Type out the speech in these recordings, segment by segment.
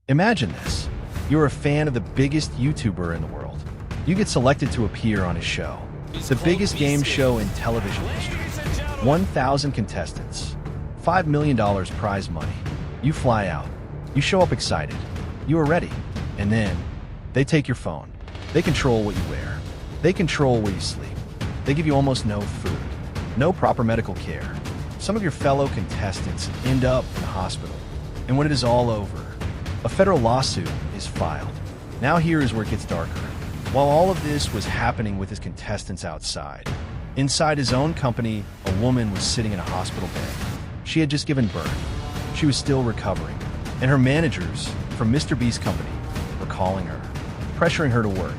Imagine this. You're a fan of the biggest YouTuber in the world. You get selected to appear on his show. The biggest game show in television history. 1,000 contestants. $5 million prize money. You fly out. You show up excited. You are ready. And then, they take your phone. They control what you wear. They control where you sleep. They give you almost no food. No proper medical care. Some of your fellow contestants end up in the hospital. And when it is all over, a federal lawsuit is filed. Now here is where it gets darker. While all of this was happening with his contestants outside, inside his own company, a woman was sitting in a hospital bed. She had just given birth. She was still recovering. And her managers from MrBeast's company were calling her, pressuring her to work.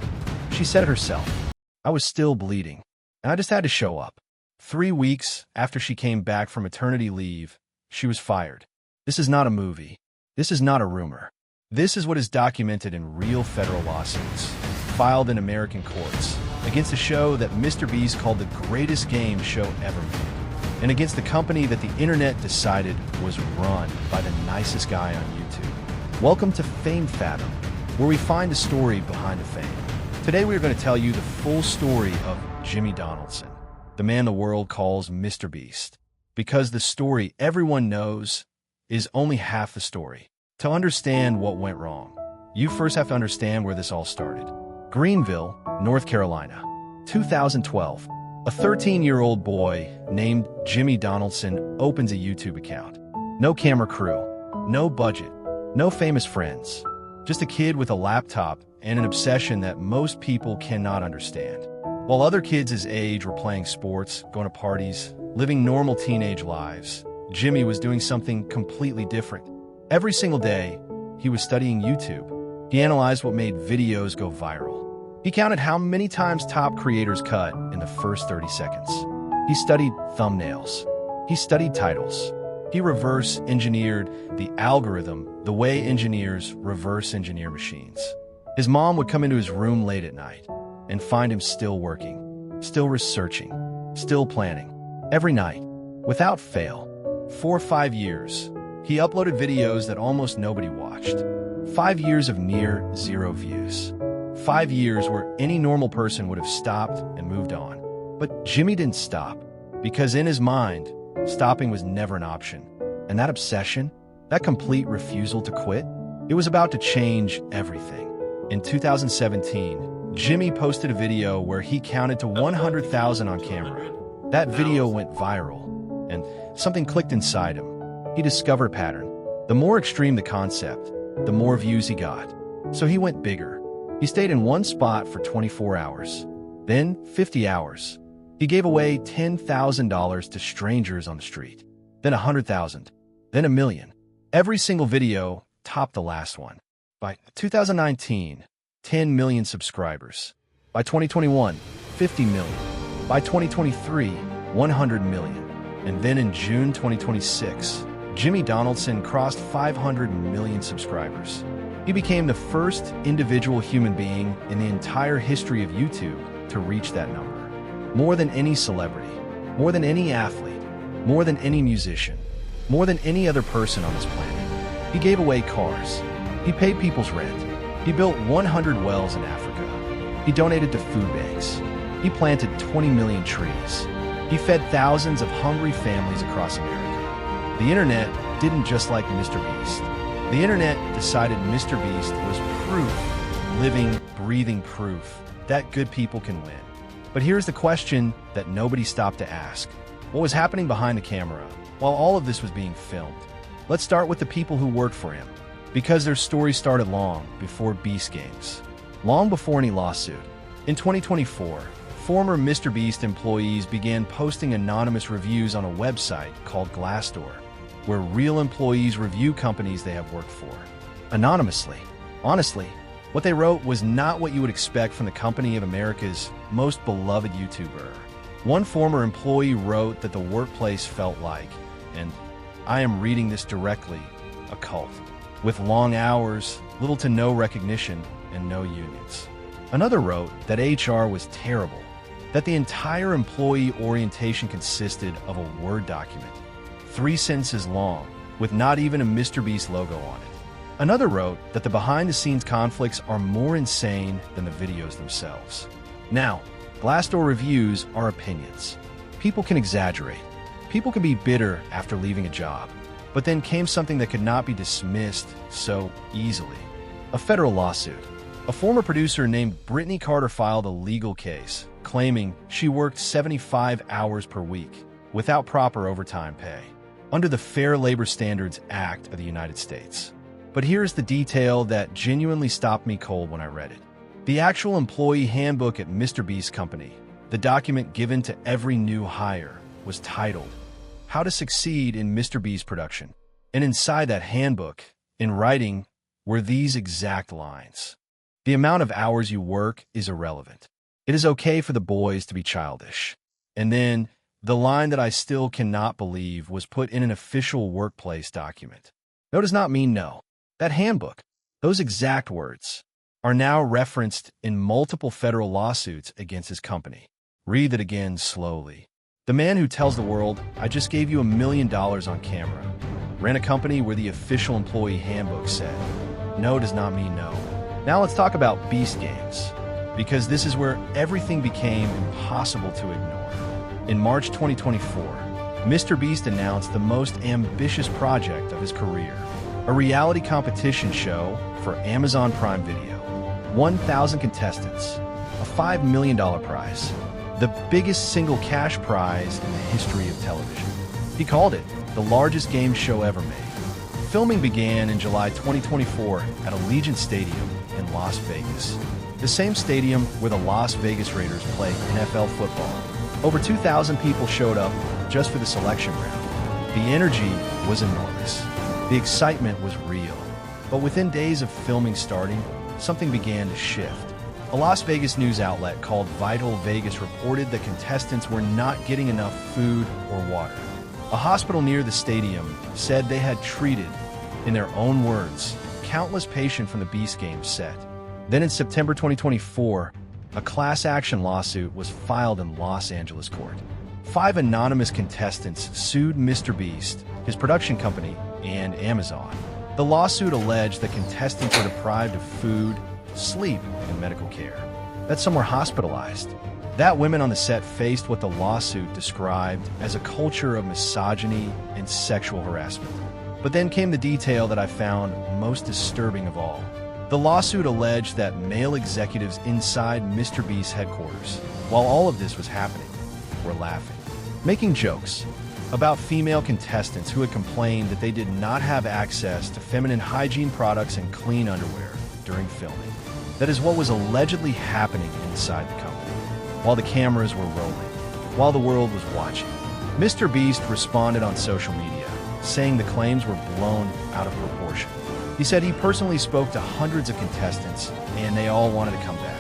She said it herself. I was still bleeding, and I just had to show up. 3 weeks after she came back from maternity leave, she was fired. This is not a movie. This is not a rumor. This is what is documented in real federal lawsuits, filed in American courts, against a show that MrBeast called the greatest game show ever made, and against the company that the internet decided was run by the nicest guy on YouTube. Welcome to Fathom, where we find the story behind the fame. Today we are going to tell you the full story of Jimmy Donaldson, the man the world calls MrBeast, because the story everyone knows is only half the story. To understand what went wrong, you first have to understand where this all started. Greenville, North Carolina, 2012. A 13-year-old boy named Jimmy Donaldson opens a YouTube account. No camera crew, no budget, no famous friends. Just a kid with a laptop and an obsession that most people cannot understand. While other kids his age were playing sports, going to parties, living normal teenage lives, Jimmy was doing something completely different. Every single day, he was studying YouTube. He analyzed what made videos go viral. He counted how many times top creators cut in the first 30 seconds. He studied thumbnails. He studied titles. He reverse engineered the algorithm the way engineers reverse engineer machines. His mom would come into his room late at night and find him still working, still researching, still planning. Every night, without fail, 4 or 5 years, he uploaded videos that almost nobody watched. 5 years of near zero views. 5 years where any normal person would have stopped and moved on. But Jimmy didn't stop, because in his mind, stopping was never an option. And that obsession, that complete refusal to quit, it was about to change everything. In 2017, Jimmy posted a video where he counted to 100,000 on camera. That video went viral, and something clicked inside him. He discovered a pattern. The more extreme the concept, the more views he got. So he went bigger. He stayed in one spot for 24 hours, then 50 hours. He gave away $10,000 to strangers on the street, then 100,000, then $1 million. Every single video topped the last one. By 2019, 10 million subscribers. By 2021, 50 million. By 2023, 100 million. And then in June 2026, Jimmy Donaldson crossed 500 million subscribers. He became the first individual human being in the entire history of YouTube to reach that number. More than any celebrity, more than any athlete, more than any musician, more than any other person on this planet. He gave away cars. He paid people's rent. He built 100 wells in Africa. He donated to food banks. He planted 20 million trees. He fed thousands of hungry families across America. The internet didn't just like MrBeast. The internet decided MrBeast was proof, living, breathing proof, that good people can win. But here's the question that nobody stopped to ask. What was happening behind the camera while all of this was being filmed? Let's start with the people who worked for him, because their story started long before Beast Games, long before any lawsuit. In 2024, former MrBeast employees began posting anonymous reviews on a website called Glassdoor, where real employees review companies they have worked for, anonymously. Honestly, what they wrote was not what you would expect from the company of America's most beloved YouTuber. One former employee wrote that the workplace felt like, and I am reading this directly, a cult, with long hours, little to no recognition, and no unions. Another wrote that HR was terrible, that the entire employee orientation consisted of a Word document, 3 sentences long, with not even a MrBeast logo on it. Another wrote that the behind-the-scenes conflicts are more insane than the videos themselves. Now, Glassdoor reviews are opinions. People can exaggerate. People can be bitter after leaving a job. But then came something that could not be dismissed so easily. A federal lawsuit. A former producer named Brittany Carter filed a legal case, claiming she worked 75 hours per week without proper overtime pay, under the Fair Labor Standards Act of the United States. But here's the detail that genuinely stopped me cold when I read it. The actual employee handbook at MrBeast's company, the document given to every new hire, was titled, How to Succeed in MrBeast's Production. And inside that handbook, in writing, were these exact lines. The amount of hours you work is irrelevant. It is okay for the boys to be childish. And then, the line that I still cannot believe was put in an official workplace document. No does not mean no. That handbook, those exact words, are now referenced in multiple federal lawsuits against his company. Read it again slowly. The man who tells the world, I just gave you $1 million on camera, ran a company where the official employee handbook said, no does not mean no. Now let's talk about Beast Games, because this is where everything became impossible to ignore. In March 2024, MrBeast announced the most ambitious project of his career, a reality competition show for Amazon Prime Video. 1,000 contestants, a $5 million prize, the biggest single cash prize in the history of television. He called it the largest game show ever made. Filming began in July 2024 at Allegiant Stadium in Las Vegas, the same stadium where the Las Vegas Raiders play NFL football. Over 2,000 people showed up just for the selection round. The energy was enormous. The excitement was real. But within days of filming starting, something began to shift. A Las Vegas news outlet called Vital Vegas reported that contestants were not getting enough food or water. A hospital near the stadium said they had treated, in their own words, countless patients from the Beast Games set. Then in September 2024, a class action lawsuit was filed in Los Angeles court. 5 anonymous contestants sued MrBeast, his production company, and Amazon. The lawsuit alleged that contestants were deprived of food, sleep, and medical care, that some were hospitalized, that women on the set faced what the lawsuit described as a culture of misogyny and sexual harassment. But then came the detail that I found most disturbing of all. The lawsuit alleged that male executives inside MrBeast's headquarters, while all of this was happening, were laughing, making jokes about female contestants who had complained that they did not have access to feminine hygiene products and clean underwear during filming. That is what was allegedly happening inside the company, while the cameras were rolling, while the world was watching. MrBeast responded on social media, saying the claims were blown out of proportion. He said he personally spoke to hundreds of contestants, and they all wanted to come back.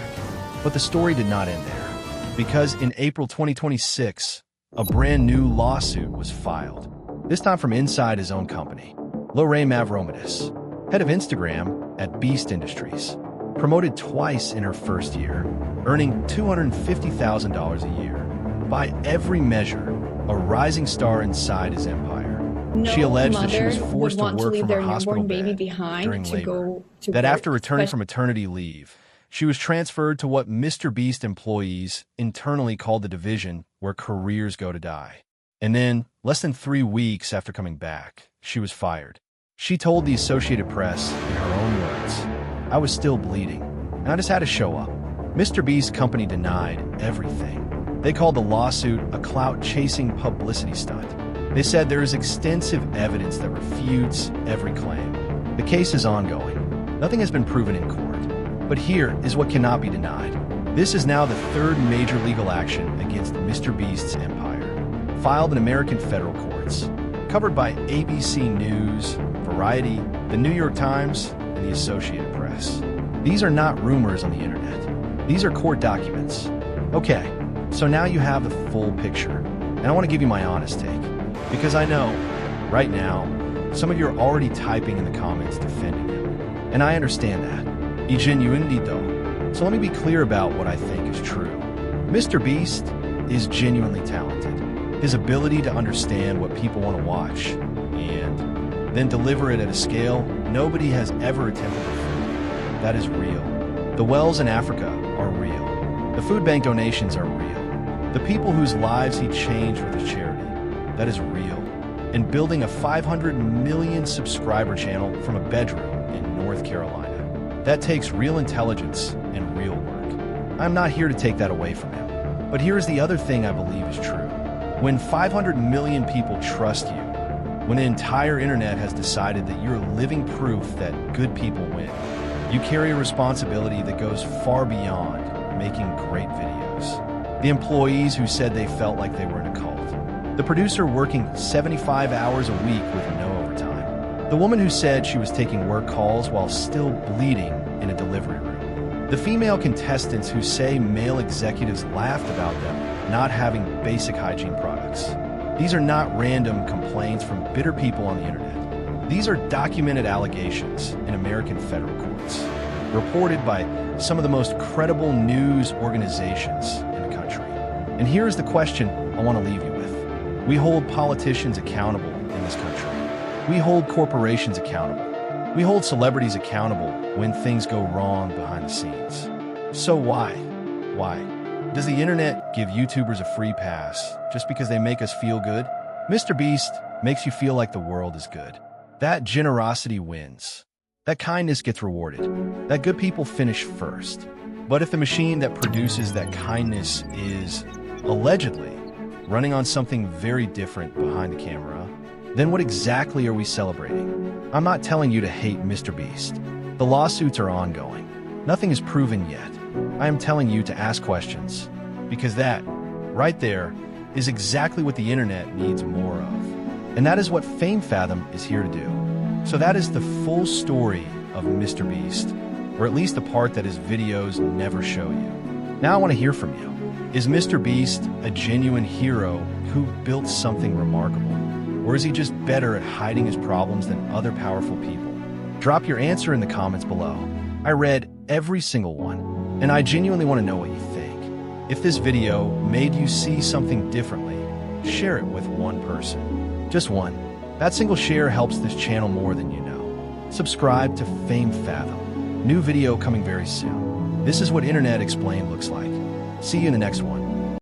But the story did not end there, because in April 2026, a brand new lawsuit was filed, this time from inside his own company. Lorraine Mavromatis, head of Instagram at Beast Industries, promoted twice in her first year, earning $250,000 a year. By every measure, a rising star inside his empire. She alleged that she was forced to work from her hospital bed during labor, that after returning from maternity leave, she was transferred to what MrBeast employees internally called the division where careers go to die. And then, less than 3 weeks after coming back, she was fired. She told the Associated Press, in her own words, I was still bleeding, and I just had to show up. MrBeast's company denied everything. They called the lawsuit a clout-chasing publicity stunt. They said there is extensive evidence that refutes every claim. The case is ongoing. Nothing has been proven in court. But here is what cannot be denied. This is now the 3rd major legal action against MrBeast's empire, filed in American federal courts, covered by ABC News, Variety, the New York Times, and the Associated Press. These are not rumors on the internet. These are court documents. Okay, so now you have the full picture, and I want to give you my honest take. Because I know, right now, some of you are already typing in the comments defending him. And I understand that. Y genuinely though. So let me be clear about what I think is true. MrBeast is genuinely talented. His ability to understand what people want to watch, and then deliver it at a scale nobody has ever attempted before. That is real. The wells in Africa are real. The food bank donations are real. The people whose lives he changed with his charity, that is real. And building a 500 million subscriber channel from a bedroom in North Carolina, that takes real intelligence and real work. I'm not here to take that away from him. But here's the other thing I believe is true. When 500 million people trust you, when the entire internet has decided that you're living proof that good people win, you carry a responsibility that goes far beyond making great videos. The employees who said they felt like they were in a cult. The producer working 75 hours a week with no overtime. The woman who said she was taking work calls while still bleeding in a delivery room. The female contestants who say male executives laughed about them not having basic hygiene products. These are not random complaints from bitter people on the internet. These are documented allegations in American federal courts, reported by some of the most credible news organizations in the country. And here's the question I want to leave you with. We hold politicians accountable in this country. We hold corporations accountable. We hold celebrities accountable when things go wrong behind the scenes. So why? Why? Does the internet give YouTubers a free pass just because they make us feel good? MrBeast makes you feel like the world is good. That generosity wins. That kindness gets rewarded. That good people finish first. But if the machine that produces that kindness is, allegedly, running on something very different behind the camera, then what exactly are we celebrating? I'm not telling you to hate MrBeast. The lawsuits are ongoing. Nothing is proven yet. I am telling you to ask questions, because that, right there, is exactly what the internet needs more of. And that is what Fathom is here to do. So that is the full story of MrBeast, or at least the part that his videos never show you. Now I want to hear from you. Is MrBeast a genuine hero who built something remarkable? Or is he just better at hiding his problems than other powerful people? Drop your answer in the comments below. I read every single one, and I genuinely want to know what you think. If this video made you see something differently, share it with one person. Just one. That single share helps this channel more than you know. Subscribe to Fathom. New video coming very soon. This is what Internet Explained looks like. See you in the next one.